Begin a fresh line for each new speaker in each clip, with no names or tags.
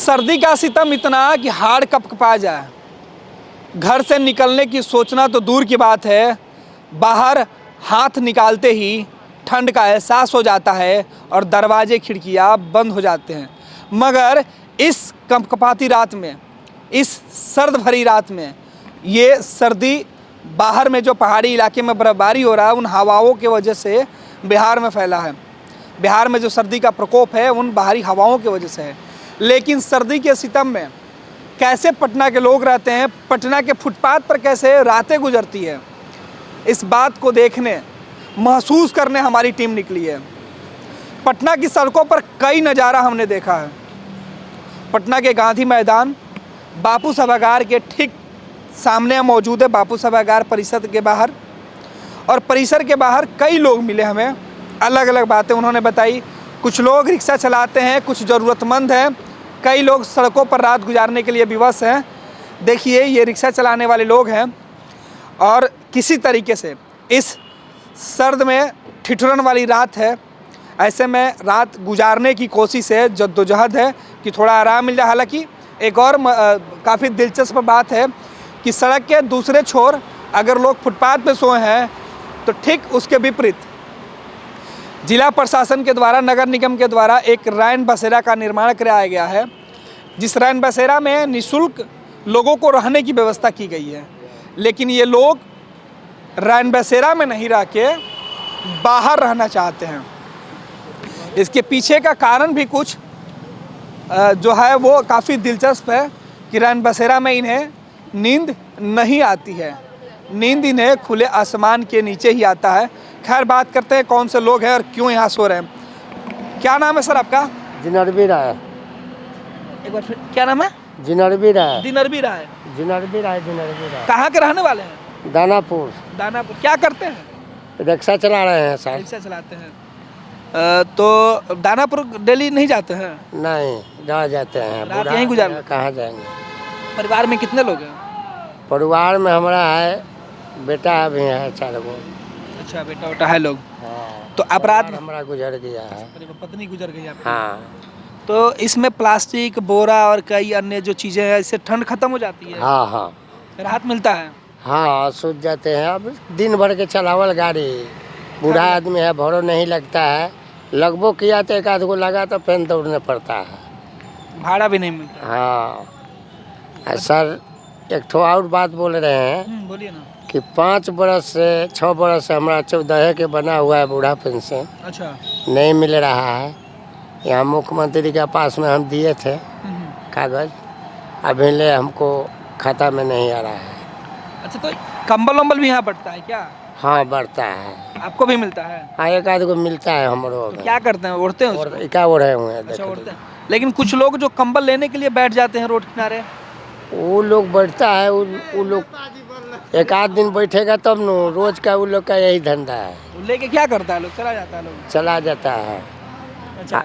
सर्दी का सितम इतना कि हाड़ कपकपा जाए। घर से निकलने की सोचना तो दूर की बात है, बाहर हाथ निकालते ही ठंड का एहसास हो जाता है और दरवाजे खिड़कियां बंद हो जाते हैं। मगर इस कपकपाती रात में, इस सर्द भरी रात में, ये सर्दी बाहर में जो पहाड़ी इलाके में बर्फबारी हो रहा है उन हवाओं की वजह से बिहार में फैला है। बिहार में जो सर्दी का प्रकोप है उन बाहरी हवाओं की वजह से है। लेकिन सर्दी के सितम में कैसे पटना के लोग रहते हैं, पटना के फुटपाथ पर कैसे रातें गुजरती है, इस बात को देखने, महसूस करने हमारी टीम निकली है। पटना की सड़कों पर कई नज़ारा हमने देखा है। पटना के गांधी मैदान, बापू सभागार के ठीक सामने मौजूद है बापू सभागार परिसर के बाहर, और परिसर के बाहर कई लोग मिले हमें, अलग अलग बातें उन्होंने बताई। कुछ लोग रिक्शा चलाते हैं, कुछ ज़रूरतमंद हैं, कई लोग सड़कों पर रात गुजारने के लिए विवश हैं। देखिए ये रिक्शा चलाने वाले लोग हैं और किसी तरीके से इस सर्द में ठिठुरन वाली रात है, ऐसे में रात गुजारने की कोशिश है, जद्दोजहद है कि थोड़ा आराम मिल जाए। हालांकि एक और काफ़ी दिलचस्प बात है कि सड़क के दूसरे छोर अगर लोग फुटपाथ पे सोए हैं तो ठीक उसके विपरीत जिला प्रशासन के द्वारा, नगर निगम के द्वारा एक रैन बसेरा का निर्माण कराया गया है, जिस रैन बसेरा में निःशुल्क लोगों को रहने की व्यवस्था की गई है। लेकिन ये लोग रैन बसेरा में नहीं रह के बाहर रहना चाहते हैं। इसके पीछे का कारण भी कुछ जो है वो काफ़ी दिलचस्प है कि रैन बसेरा में इन्हें नींद नहीं आती है, नींद इन्हें खुले आसमान के नीचे ही आता है। खैर बात करते हैं कौन से लोग हैं और क्यों यहाँ सो रहे हैं। क्या नाम है सर आपका?
जिनरबी राय।
एक बार फिर क्या नाम है?
जिनरबी राय।
दिनरबी राय।
जिनरबी राय। जिनरबी राय।
कहाँ के रहने वाले हैं?
दानापुर।
दानापुर। क्या करते हैं?
रिक्शा चला रहे हैं सर।
रिक्शा चलाते हैं। तो दानापुर डेली नहीं जाते हैं?
नहीं, जा जाते हैं।
रात यहीं गुजार?
कहाँ जाएंगे?
परिवार में कितने लोग हैं?
परिवार में हमारा है बेटा भी है 4 गो।
अच्छा, बेटा उटा है लोग।
हाँ।
तो आप रात में?
हमारा गुजर गया है।
पत्नी गुजर गई आपकी?
हाँ।
तो इसमें प्लास्टिक, बोरा और कई अन्य जो चीज़ें हैं, इससे ठंड खत्म हो जाती है?
हाँ हाँ।
राहत मिलता है?
हाँ, सूझ जाते हैं। अब दिन भर के चलावल गाड़ी, बूढ़ा आदमी है, भरो नहीं लगता है, लगभग किया तो 1 आध गो लगा तो फिर दौड़ने पड़ता है,
भाड़ा भी नहीं मिलता।
हाँ। सर एक ठो और बात बोल रहे हैं।
बोलिए ना।
कि 5 बरस से 6 बरस से हमारा 14 के बना हुआ है बूढ़ा पेंशन।
अच्छा।
नहीं मिल रहा है। यहाँ मुख्यमंत्री के पास में हम दिए थे कागज, अभी ले हमको खाता में नहीं आ रहा है।
अच्छा, तो कंबल वंबल भी यहाँ बढ़ता है क्या?
हाँ बढ़ता है।
आपको भी मिलता है?
हाँ, 1 आध गो मिलता है हमरो।
तो क्या करते हैं, ओढ़ते हैं उसको?
क्या ओढ़े हुए हैं?
अच्छा, ओढ़ते हैं। लेकिन कुछ लोग जो कंबल लेने के लिए बैठ जाते हैं रोड किनारे,
वो लोग बैठता है, वो लोग 1 आध दिन बैठेगा तब न, रोज का वो लोग का यही धंधा है।
तो लेके क्या करता है लोग? चला जाता है लोग?
चला जाता है।
अच्छा,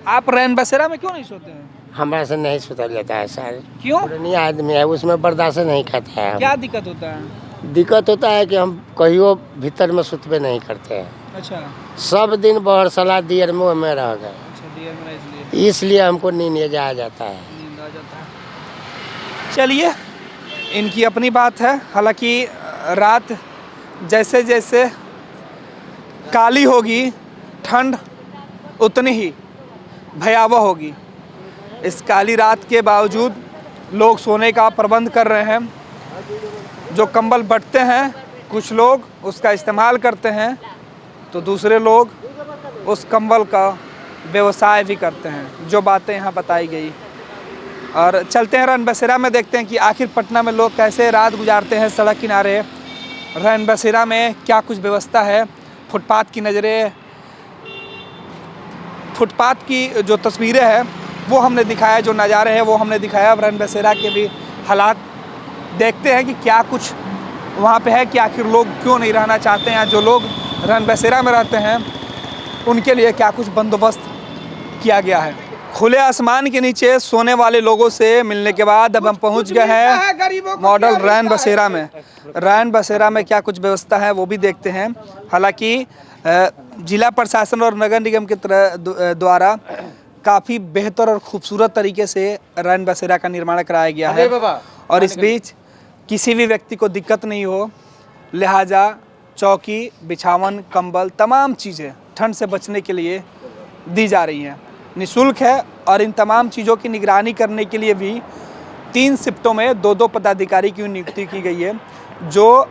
आप रैन बसेरा में क्यों नहीं सोते हैं?
हमारे से नहीं सुता जाता है सर।
क्यों?
पुरानी आदमी है, उसमें बर्दाश्त नहीं खाता है।
क्या दिक्कत होता है?
दिक्कत होता है कि हम कहियो भीतर में सुतबे नहीं करते हैं।
अच्छा।
सब दिन बहर सलाह दियर मुँह में रह गए।
अच्छा, दियर में
इसलिए हमको नींद आ जाता है।
नींद आ जाता है। चलिए, इनकी अपनी बात है। हालांकि रात जैसे जैसे काली होगी, ठंड उतनी ही भयावह होगी। इस काली रात के बावजूद लोग सोने का प्रबंध कर रहे हैं। जो कंबल बंटते हैं, कुछ लोग उसका इस्तेमाल करते हैं, तो दूसरे लोग उस कंबल का व्यवसाय भी करते हैं। जो बातें यहाँ बताई गई। और चलते हैं रैन बसेरा में, देखते हैं कि आखिर पटना में लोग कैसे रात गुजारते हैं सड़क किनारे। रैन बसेरा में क्या कुछ व्यवस्था है, फुटपाथ की नज़रें, फुटपाथ की जो तस्वीरें हैं वो हमने दिखाया, जो नज़ारे हैं वो हमने दिखाया। अब रैन बसेरा के भी हालात देखते हैं कि क्या कुछ वहाँ पे है, कि आखिर लोग क्यों नहीं रहना चाहते हैं। जो लोग रैन बसेरा में रहते हैं उनके लिए क्या कुछ बंदोबस्त किया गया है। खुले आसमान के नीचे सोने वाले लोगों से मिलने के बाद अब हम पहुंच गए हैं मॉडल रैन बसेरा में। रैन बसेरा में क्या कुछ व्यवस्था है वो भी देखते हैं। हालांकि जिला प्रशासन और नगर निगम के द्वारा काफ़ी बेहतर और खूबसूरत तरीके से रैन बसेरा का निर्माण कराया गया है और इस बीच किसी भी व्यक्ति को दिक्कत नहीं हो, लिहाजा चौकी, बिछावन, कंबल, तमाम चीज़ें ठंड से बचने के लिए दी जा रही हैं, निःशुल्क है। और इन तमाम चीज़ों की निगरानी करने के लिए भी 3 शिफ्टों में 2-2 पदाधिकारी की नियुक्ति की गई है, जो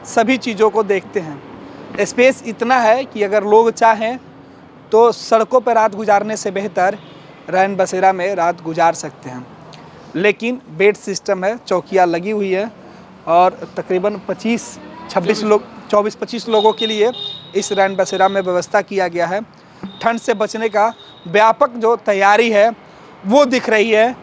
सभी चीज़ों को देखते हैं। स्पेस इतना है कि अगर लोग चाहें तो सड़कों पर रात गुजारने से बेहतर रैन बसेरा में रात गुजार सकते हैं, लेकिन बेड सिस्टम है, चौकियाँ लगी हुई है और तकरीबन 24-25 लोगों के लिए इस रैन बसेरा में व्यवस्था किया गया है। ठंड से बचने का व्यापक जो तैयारी है वो दिख रही है।